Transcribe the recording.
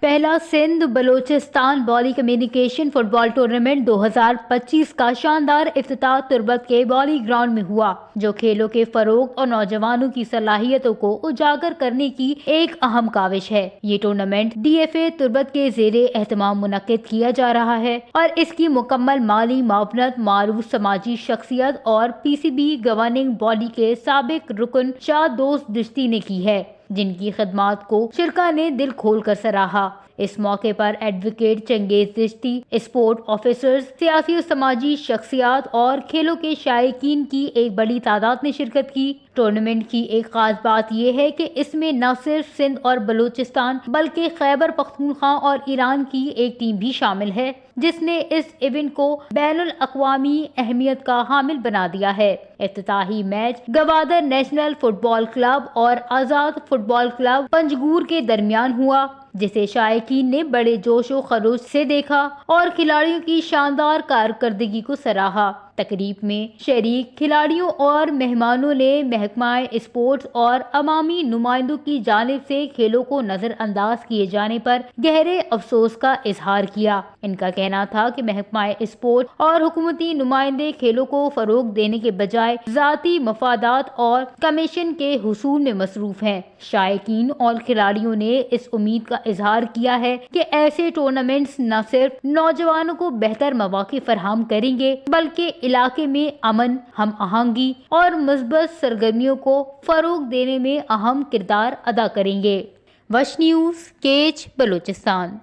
پہلا سندھ بلوچستان بالی communication fit بال tournament 2025 کا شاندار افتتاح تربت کے بالی گراؤنڈ میں ہوا، جو کھیلوں کے فروغ اور نوجوانوں کی صلاحیتوں کو اجاگر کرنے کی ایک اہم کاوش ہے۔ یہ ٹورنامنٹ ڈی ایف اے تربت کے زیر اہتمام منعقد کیا جا رہا ہے اور اس کی مکمل مالی معاونت معروف سماجی شخصیت اور پی سی بی گورننگ باڈی کے سابق رکن شاہ دوست چشتی نے کی ہے، جن کی خدمات کو شرکاء نے دل کھول کر سراہا۔ اس موقع پر ایڈوکیٹ چنگیز چشتی، اسپورٹ آفیسرز، سیاسی و سماجی شخصیات اور کھیلوں کے شائقین کی ایک بڑی تعداد نے شرکت کی۔ ٹورنامنٹ کی ایک خاص بات یہ ہے کہ اس میں نہ صرف سندھ اور بلوچستان بلکہ خیبر پختونخوا اور ایران کی ایک ٹیم بھی شامل ہے، جس نے اس ایونٹ کو بین الاقوامی اہمیت کا حامل بنا دیا ہے۔ افتتاحی میچ گوادر نیشنل فٹ بال کلب اور آزاد فٹ بال کلب پنجگور کے درمیان ہوا، جسے شائقین نے بڑے جوش و خروش سے دیکھا اور کھلاڑیوں کی شاندار کارکردگی کو سراہا۔ تقریب میں شریک کھلاڑیوں اور مہمانوں نے محکمہ اسپورٹس اور عوامی نمائندوں کی جانب سے کھیلوں کو نظر انداز کیے جانے پر گہرے افسوس کا اظہار کیا۔ ان کا کہنا تھا کہ محکمہ اسپورٹ اور حکومتی نمائندے کھیلوں کو فروغ دینے کے بجائے ذاتی مفادات اور کمیشن کے حصول میں مصروف ہیں۔ شائقین اور کھلاڑیوں نے اس امید کا اظہار کیا ہے کہ ایسے ٹورنامنٹس نہ صرف نوجوانوں کو بہتر مواقع فراہم کریں گے بلکہ علاقے میں امن، ہم آہنگی اور مثبت سرگرمیوں کو فروغ دینے میں اہم کردار ادا کریں گے۔ وش نیوز، کیچ، بلوچستان۔